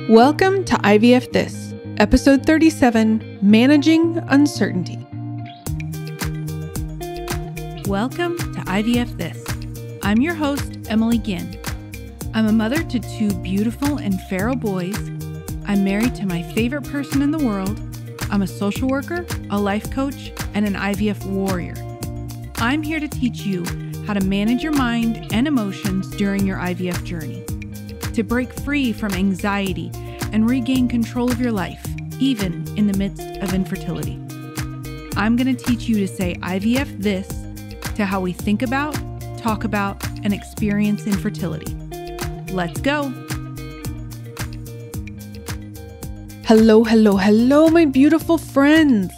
Welcome to IVF This, episode 37, Managing Uncertainty. Welcome to IVF This. I'm your host, Emily Ginn. I'm a mother to two beautiful and feral boys. I'm married to my favorite person in the world. I'm a social worker, a life coach, and an IVF warrior. I'm here to teach you how to manage your mind and emotions during your IVF journey, to break free from anxiety and regain control of your life, even in the midst of infertility. I'm going to teach you to say IVF this to how we think about, talk about, and experience infertility. Let's go. Hello, my beautiful friends.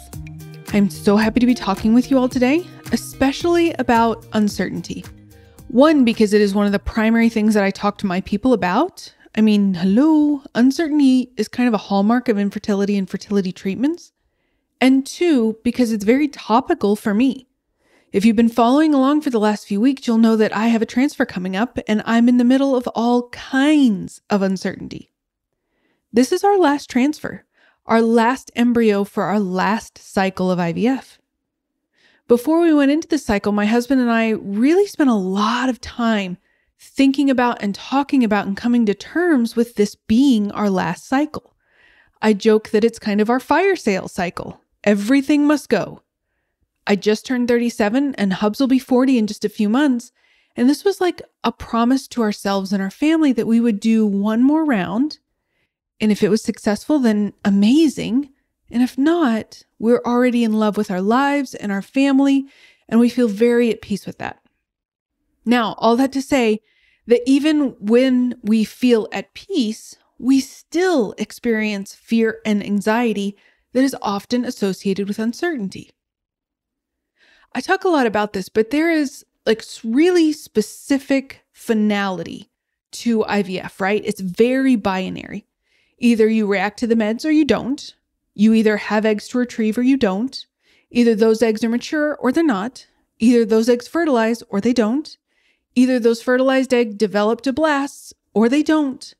I'm so happy to be talking with you all today, especially about uncertainty. One, because it is one of the primary things that I talk to my people about. Uncertainty is kind of a hallmark of infertility and fertility treatments. And two, because it's very topical for me. If you've been following along for the last few weeks, you'll know that I have a transfer coming up and I'm in the middle of all kinds of uncertainty. This is our last transfer, our last embryo for our last cycle of IVF. Before we went into the cycle, my husband and I really spent a lot of time thinking about and talking about and coming to terms with this being our last cycle. I joke that it's kind of our fire sale cycle. Everything must go. I just turned 37 and Hubs will be 40 in just a few months. And this was like a promise to ourselves and our family that we would do one more round. And if it was successful, then amazing. And if not, we're already in love with our lives and our family, and we feel very at peace with that. Now, all that to say that even when we feel at peace, we still experience fear and anxiety that is often associated with uncertainty. I talk a lot about this, but there is like really specific finality to IVF, right? It's very binary. Either you react to the meds or you don't. You either have eggs to retrieve or you don't. Either those eggs are mature or they're not. Either those eggs fertilize or they don't. Either those fertilized eggs develop to blasts or they don't.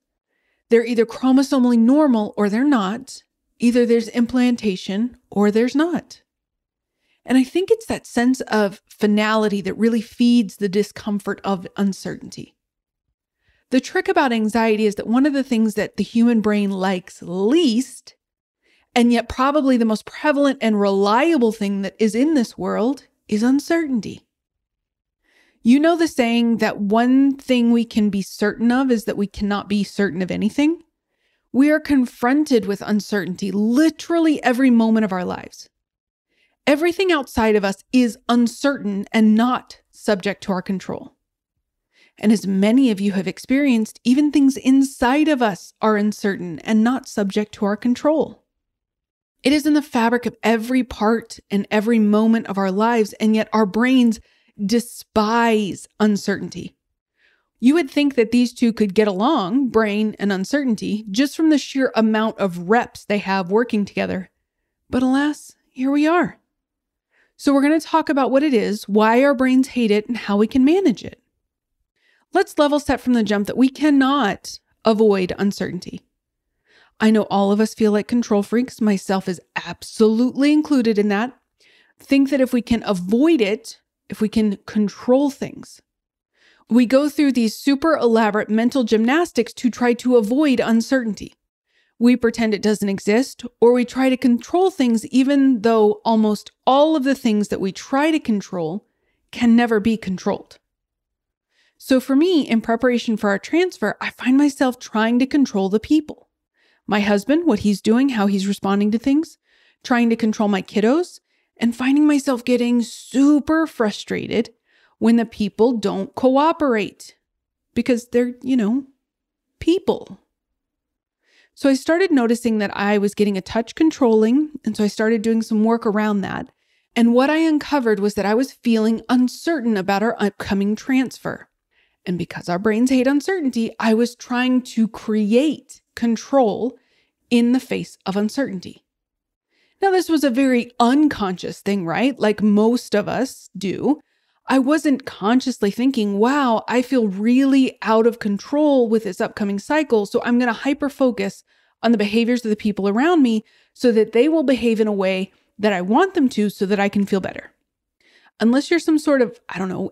They're either chromosomally normal or they're not. Either there's implantation or there's not. And I think it's that sense of finality that really feeds the discomfort of uncertainty. The trick about anxiety is that one of the things that the human brain likes least, and yet probably the most prevalent and reliable thing that is in this world, is uncertainty. You know the saying that one thing we can be certain of is that we cannot be certain of anything? We are confronted with uncertainty literally every moment of our lives. Everything outside of us is uncertain and not subject to our control. And as many of you have experienced, even things inside of us are uncertain and not subject to our control. It is in the fabric of every part and every moment of our lives, and yet our brains despise uncertainty. You would think that these two could get along, brain and uncertainty, just from the sheer amount of reps they have working together. But alas, here we are. So we're going to talk about what it is, why our brains hate it, and how we can manage it. Let's level set from the jump that we cannot avoid uncertainty. I know all of us feel like control freaks, myself is absolutely included in that. Think that if we can avoid it, if we can control things, we go through these super elaborate mental gymnastics to try to avoid uncertainty. We pretend it doesn't exist, or we try to control things even though almost all of the things that we try to control can never be controlled. So for me, in preparation for our transfer, I find myself trying to control the people. My husband, what he's doing, how he's responding to things, trying to control my kiddos, and finding myself getting super frustrated when the people don't cooperate because they're, people. So I started noticing that I was getting a touch controlling, and so I started doing some work around that. And what I uncovered was that I was feeling uncertain about our upcoming transfer. And because our brains hate uncertainty, I was trying to create control in the face of uncertainty. Now, this was a very unconscious thing, right? Like most of us do. I wasn't consciously thinking, wow, I feel really out of control with this upcoming cycle. So I'm going to hyper focus on the behaviors of the people around me so that they will behave in a way that I want them to so that I can feel better. Unless you're some sort of,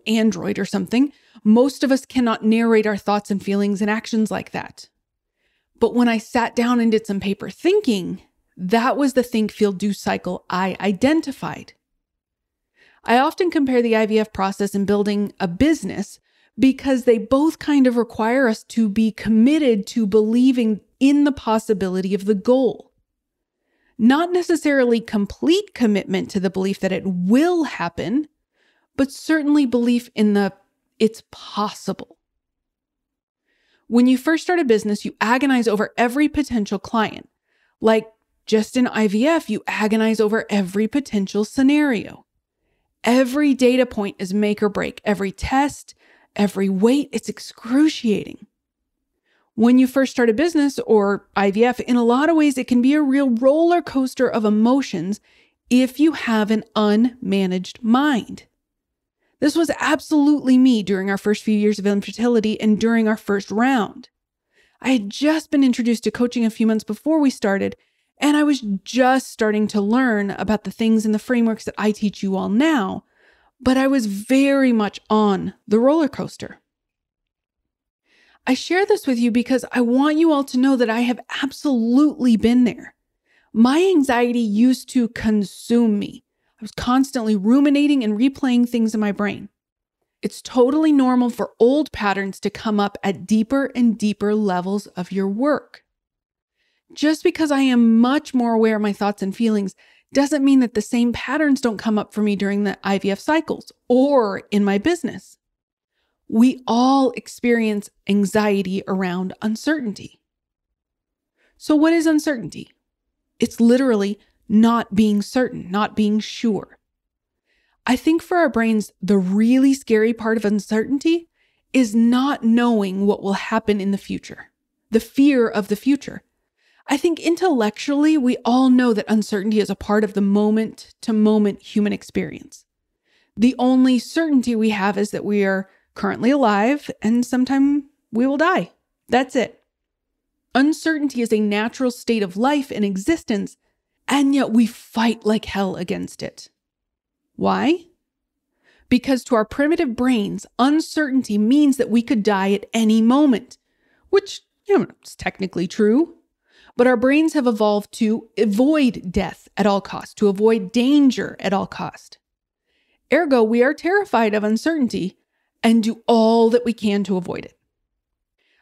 android or something, most of us cannot narrate our thoughts and feelings and actions like that. But when I sat down and did some paper thinking, that was the think, feel, do cycle I identified. I often compare the IVF process and building a business because they both kind of require us to be committed to believing in the possibility of the goal. Not necessarily complete commitment to the belief that it will happen, but certainly belief in it's possible. When you first start a business, you agonize over every potential client. Like just in IVF, you agonize over every potential scenario. Every data point is make or break. Every test, every wait, it's excruciating. When you first start a business or IVF, in a lot of ways, it can be a real roller coaster of emotions if you have an unmanaged mind. This was absolutely me during our first few years of infertility and during our first round. I had just been introduced to coaching a few months before we started, and I was just starting to learn about the things and the frameworks that I teach you all now, but I was very much on the roller coaster. I share this with you because I want you all to know that I have absolutely been there. My anxiety used to consume me. I was constantly ruminating and replaying things in my brain. It's totally normal for old patterns to come up at deeper and deeper levels of your work. Just because I am much more aware of my thoughts and feelings doesn't mean that the same patterns don't come up for me during the IVF cycles or in my business. We all experience anxiety around uncertainty. So what is uncertainty? It's literally not being certain, not being sure. I think for our brains, the really scary part of uncertainty is not knowing what will happen in the future, the fear of the future. I think intellectually, we all know that uncertainty is a part of the moment-to-moment human experience. The only certainty we have is that we are currently alive and sometime we will die. That's it. Uncertainty is a natural state of life and existence, and yet we fight like hell against it. Why? Because to our primitive brains, uncertainty means that we could die at any moment, which is technically true. But our brains have evolved to avoid death at all costs, to avoid danger at all costs. Ergo, we are terrified of uncertainty and do all that we can to avoid it.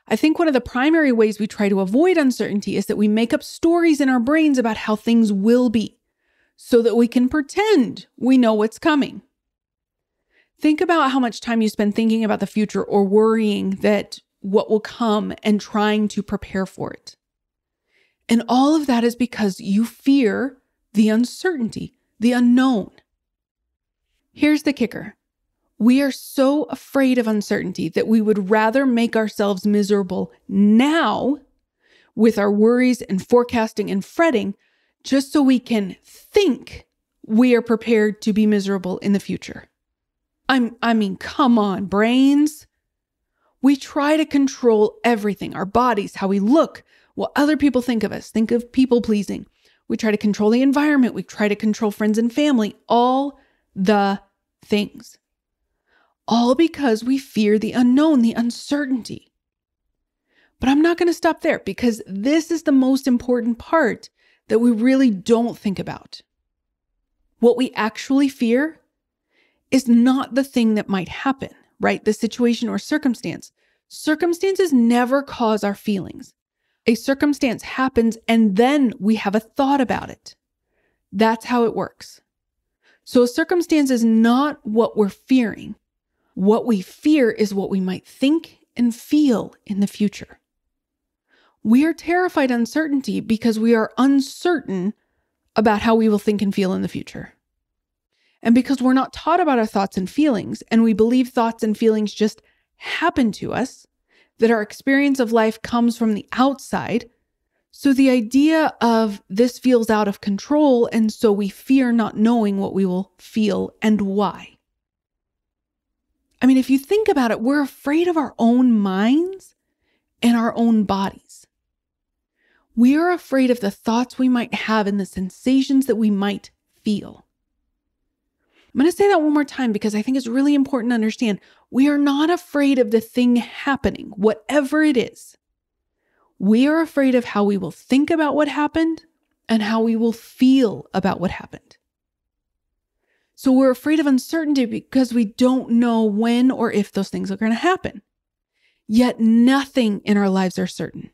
I think one of the primary ways we try to avoid uncertainty is that we make up stories in our brains about how things will be, so that we can pretend we know what's coming. Think about how much time you spend thinking about the future or worrying that what will come and trying to prepare for it. And all of that is because you fear the uncertainty, the unknown. Here's the kicker. We are so afraid of uncertainty that we would rather make ourselves miserable now with our worries and forecasting and fretting just so we can think we are prepared to be miserable in the future. I mean, come on, brains. We try to control everything, our bodies, how we look, what other people think of us. Think of people pleasing. We try to control the environment. We try to control friends and family, all the things. All because we fear the unknown, the uncertainty. But I'm not going to stop there because this is the most important part that we really don't think about. What we actually fear is not the thing that might happen, right? The situation or circumstance. Circumstances never cause our feelings. A circumstance happens and then we have a thought about it. That's how it works. So a circumstance is not what we're fearing. What we fear is what we might think and feel in the future. We are terrified of uncertainty because we are uncertain about how we will think and feel in the future. And because we're not taught about our thoughts and feelings, and we believe thoughts and feelings just happen to us, that our experience of life comes from the outside. So the idea of this feels out of control, and so we fear not knowing what we will feel and why. I mean, if you think about it, we're afraid of our own minds and our own bodies. We are afraid of the thoughts we might have and the sensations that we might feel. I'm going to say that one more time because I think it's really important to understand. We are not afraid of the thing happening, whatever it is. We are afraid of how we will think about what happened and how we will feel about what happened. So we're afraid of uncertainty because we don't know when or if those things are going to happen. Yet nothing in our lives are certain.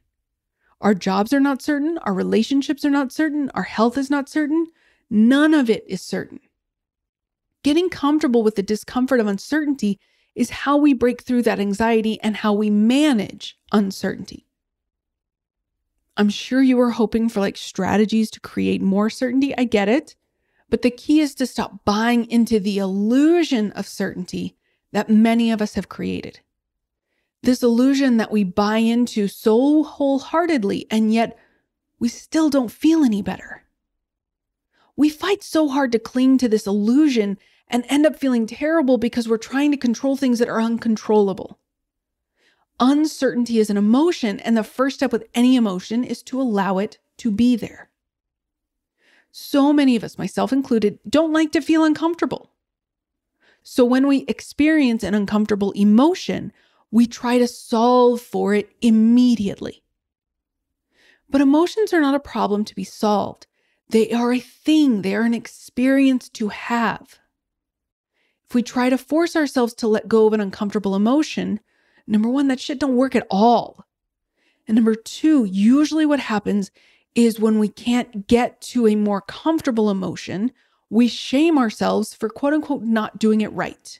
Our jobs are not certain. Our relationships are not certain. Our health is not certain. None of it is certain. Getting comfortable with the discomfort of uncertainty is how we break through that anxiety and how we manage uncertainty. I'm sure you are hoping for strategies to create more certainty. I get it. But the key is to stop buying into the illusion of certainty that many of us have created. This illusion that we buy into so wholeheartedly, and yet we still don't feel any better. We fight so hard to cling to this illusion and end up feeling terrible because we're trying to control things that are uncontrollable. Uncertainty is an emotion, and the first step with any emotion is to allow it to be there. So many of us, myself included, don't like to feel uncomfortable. So when we experience an uncomfortable emotion, we try to solve for it immediately. But emotions are not a problem to be solved. They are a thing. They are an experience to have. If we try to force ourselves to let go of an uncomfortable emotion, number one, that shit don't work at all. And number two, usually what happens is when we can't get to a more comfortable emotion, we shame ourselves for quote unquote not doing it right.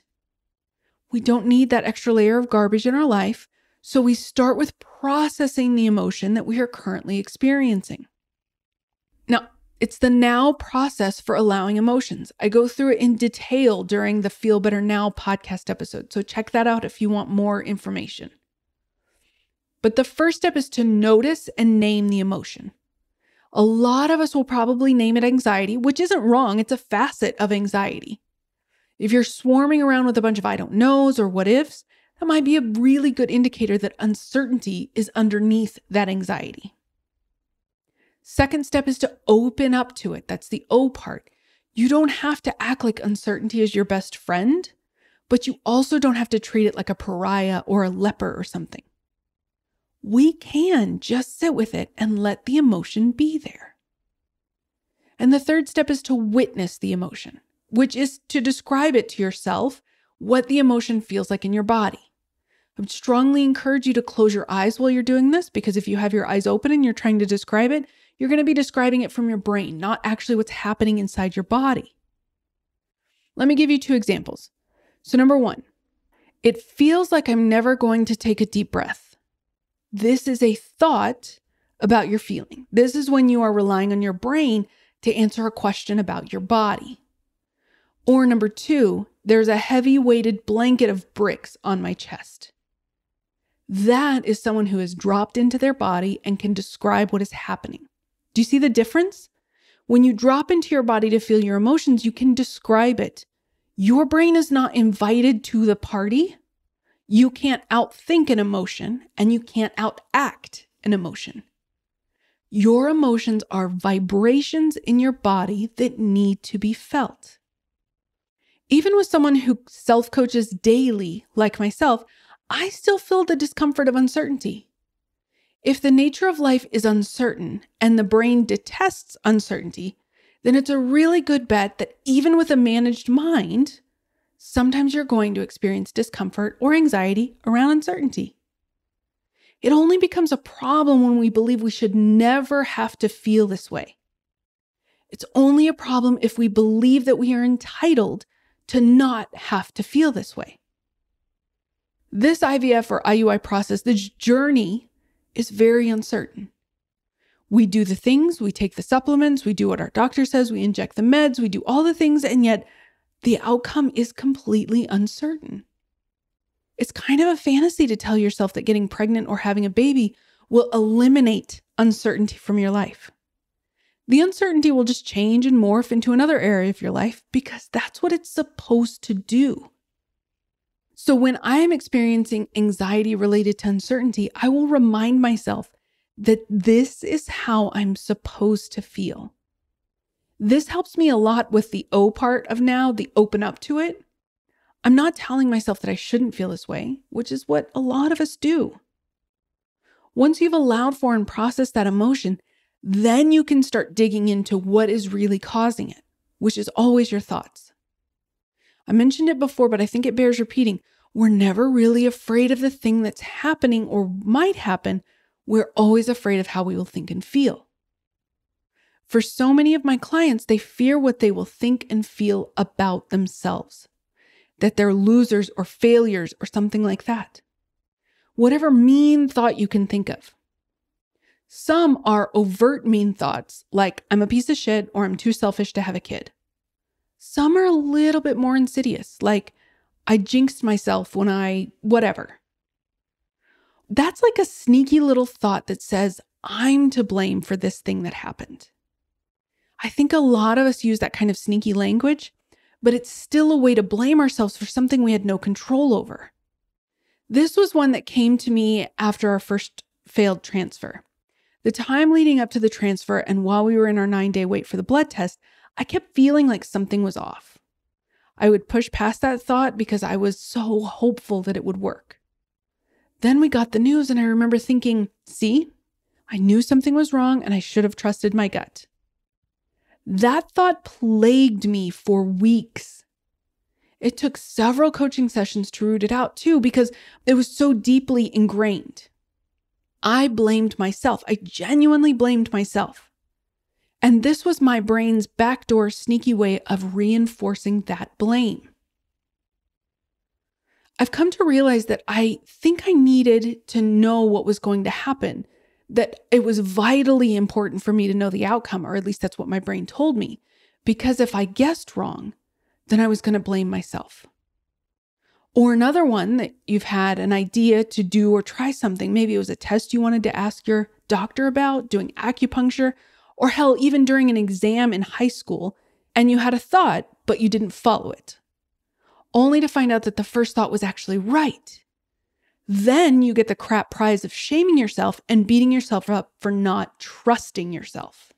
We don't need that extra layer of garbage in our life, so we start with processing the emotion that we are currently experiencing. Now, it's the now process for allowing emotions. I go through it in detail during the Feel Better Now podcast episode, so check that out if you want more information. But the first step is to notice and name the emotion. A lot of us will probably name it anxiety, which isn't wrong. It's a facet of anxiety. If you're swarming around with a bunch of I don't knows or what ifs, that might be a really good indicator that uncertainty is underneath that anxiety. Second step is to open up to it. That's the O part. You don't have to act like uncertainty is your best friend, but you also don't have to treat it like a pariah or a leper or something. We can just sit with it and let the emotion be there. And the third step is to witness the emotion, which is to describe it to yourself, what the emotion feels like in your body. I would strongly encourage you to close your eyes while you're doing this, because if you have your eyes open and you're trying to describe it, you're going to be describing it from your brain, not actually what's happening inside your body. Let me give you 2 examples. So number 1, it feels like I'm never going to take a deep breath. This is a thought about your feeling. This is when you are relying on your brain to answer a question about your body. Or number 2, there's a heavy weighted blanket of bricks on my chest. That is someone who has dropped into their body and can describe what is happening. Do you see the difference? When you drop into your body to feel your emotions, you can describe it. Your brain is not invited to the party. You can't outthink an emotion and you can't outact an emotion. Your emotions are vibrations in your body that need to be felt. Even with someone who self-coaches daily, like myself, I still feel the discomfort of uncertainty. If the nature of life is uncertain and the brain detests uncertainty, then it's a really good bet that even with a managed mind, sometimes you're going to experience discomfort or anxiety around uncertainty. It only becomes a problem when we believe we should never have to feel this way. It's only a problem if we believe that we are entitled to not have to feel this way. This IVF or IUI process, this journey is very uncertain. We do the things, we take the supplements, we do what our doctor says, we inject the meds, we do all the things, and yet the outcome is completely uncertain. It's kind of a fantasy to tell yourself that getting pregnant or having a baby will eliminate uncertainty from your life. The uncertainty will just change and morph into another area of your life because that's what it's supposed to do. So when I am experiencing anxiety related to uncertainty, I will remind myself that this is how I'm supposed to feel. This helps me a lot with the O part of now, the open up to it. I'm not telling myself that I shouldn't feel this way, which is what a lot of us do. Once you've allowed for and processed that emotion, then you can start digging into what is really causing it, which is always your thoughts. I mentioned it before, but I think it bears repeating. We're never really afraid of the thing that's happening or might happen. We're always afraid of how we will think and feel. For so many of my clients, they fear what they will think and feel about themselves, that they're losers or failures or something like that. Whatever mean thought you can think of. Some are overt mean thoughts, like I'm a piece of shit or I'm too selfish to have a kid. Some are a little bit more insidious, like I jinxed myself when whatever. That's like a sneaky little thought that says, I'm to blame for this thing that happened. I think a lot of us use that kind of sneaky language, but it's still a way to blame ourselves for something we had no control over. This was one that came to me after our first failed transfer. The time leading up to the transfer and while we were in our 9-day wait for the blood test, I kept feeling like something was off. I would push past that thought because I was so hopeful that it would work. Then we got the news and I remember thinking, see, I knew something was wrong and I should have trusted my gut. That thought plagued me for weeks. It took several coaching sessions to root it out too because it was so deeply ingrained. I blamed myself. I genuinely blamed myself. And this was my brain's backdoor sneaky way of reinforcing that blame. I've come to realize that I think I needed to know what was going to happen, that it was vitally important for me to know the outcome, or at least that's what my brain told me, because if I guessed wrong, then I was going to blame myself. Or another one that you've had an idea to do or try something. Maybe it was a test you wanted to ask your doctor about, doing acupuncture, or hell, even during an exam in high school, and you had a thought, but you didn't follow it, only to find out that the first thought was actually right. Then you get the crap prize of shaming yourself and beating yourself up for not trusting yourself.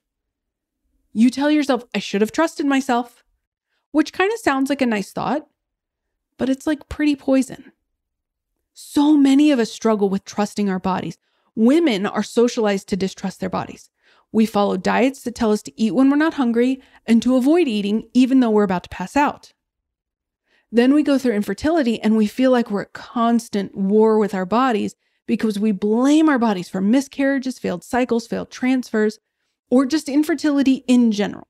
You tell yourself, I should have trusted myself, which kind of sounds like a nice thought, but it's like pretty poison. So many of us struggle with trusting our bodies. Women are socialized to distrust their bodies. We follow diets that tell us to eat when we're not hungry and to avoid eating even though we're about to pass out. Then we go through infertility and we feel like we're at constant war with our bodies because we blame our bodies for miscarriages, failed cycles, failed transfers, or just infertility in general.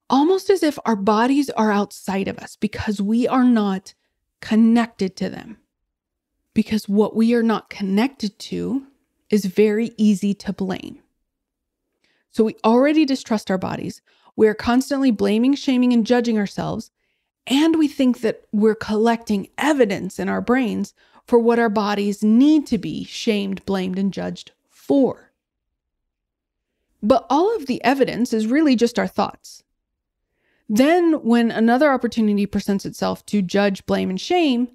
Almost as if our bodies are outside of us because we are not connected to them. Because what we are not connected to is very easy to blame. So we already distrust our bodies. We are constantly blaming, shaming, and judging ourselves. And we think that we're collecting evidence in our brains for what our bodies need to be shamed, blamed, and judged for. But all of the evidence is really just our thoughts. Then when another opportunity presents itself to judge, blame, and shame,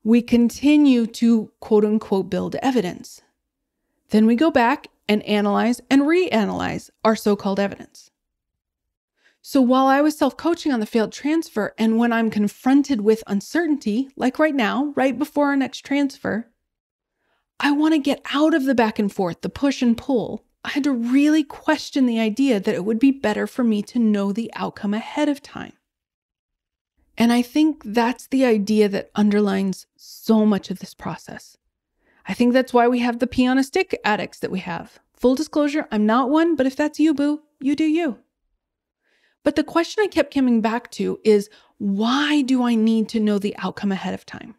we continue to quote unquote build evidence. Then we go back and analyze and reanalyze our so-called evidence. So while I was self-coaching on the failed transfer, and when I'm confronted with uncertainty, like right now, right before our next transfer, I want to get out of the back and forth, the push and pull. I had to really question the idea that it would be better for me to know the outcome ahead of time. And I think that's the idea that underlines so much of this process. I think that's why we have the pee on a stick addicts that we have. Full disclosure, I'm not one, but if that's you, boo, you do you. But the question I kept coming back to is, why do I need to know the outcome ahead of time?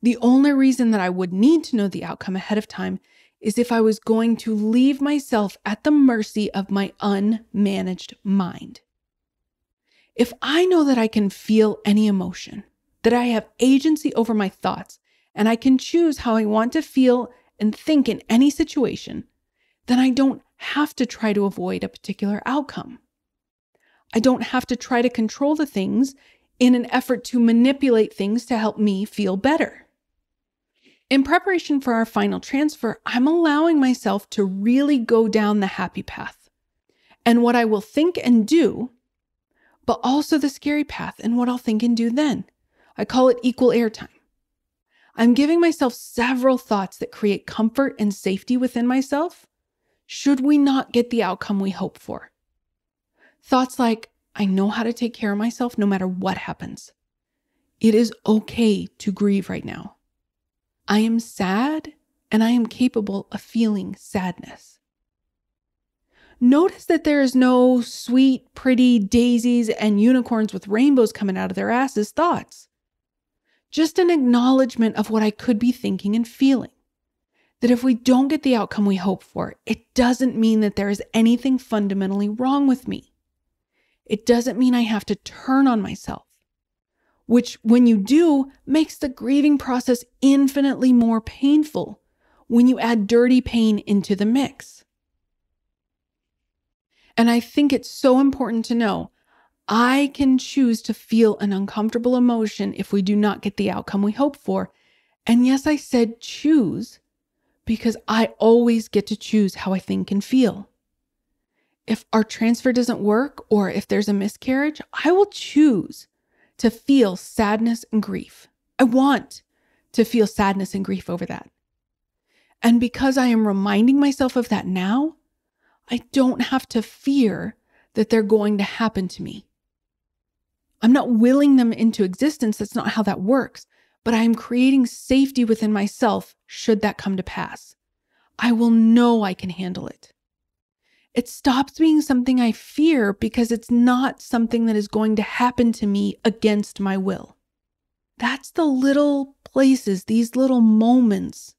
The only reason that I would need to know the outcome ahead of time is if I was going to leave myself at the mercy of my unmanaged mind. If I know that I can feel any emotion, that I have agency over my thoughts, and I can choose how I want to feel and think in any situation, then I don't have to try to avoid a particular outcome. I don't have to try to control the things in an effort to manipulate things to help me feel better. In preparation for our final transfer, I'm allowing myself to really go down the happy path and what I will think and do, but also the scary path and what I'll think and do then. I call it equal airtime. I'm giving myself several thoughts that create comfort and safety within myself should we not get the outcome we hope for. Thoughts like, I know how to take care of myself no matter what happens. It is okay to grieve right now. I am sad and I am capable of feeling sadness. Notice that there is no sweet, pretty daisies and unicorns with rainbows coming out of their asses thoughts. Just an acknowledgement of what I could be thinking and feeling. That if we don't get the outcome we hope for, it doesn't mean that there is anything fundamentally wrong with me. It doesn't mean I have to turn on myself, which when you do, makes the grieving process infinitely more painful when you add dirty pain into the mix. And I think it's so important to know I can choose to feel an uncomfortable emotion if we do not get the outcome we hope for. And yes, I said choose because I always get to choose how I think and feel. If our transfer doesn't work or if there's a miscarriage, I will choose to feel sadness and grief. I want to feel sadness and grief over that. And because I am reminding myself of that now, I don't have to fear that they're going to happen to me. I'm not willing them into existence. That's not how that works. But I am creating safety within myself should that come to pass. I will know I can handle it. It stops being something I fear because it's not something that is going to happen to me against my will. That's the little places, these little moments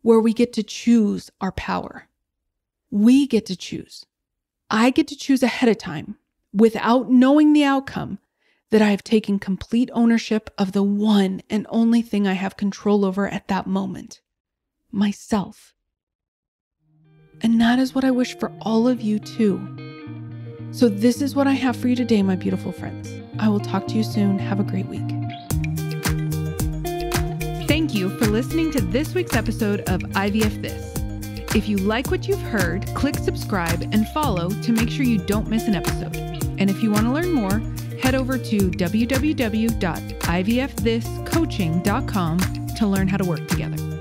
where we get to choose our power. We get to choose. I get to choose ahead of time without knowing the outcome that I have taken complete ownership of the one and only thing I have control over at that moment, myself. And that is what I wish for all of you too. So this is what I have for you today, my beautiful friends. I will talk to you soon. Have a great week. Thank you for listening to this week's episode of IVF This. If you like what you've heard, click subscribe and follow to make sure you don't miss an episode. And if you want to learn more, head over to www.ivfthiscoaching.com to learn how to work together.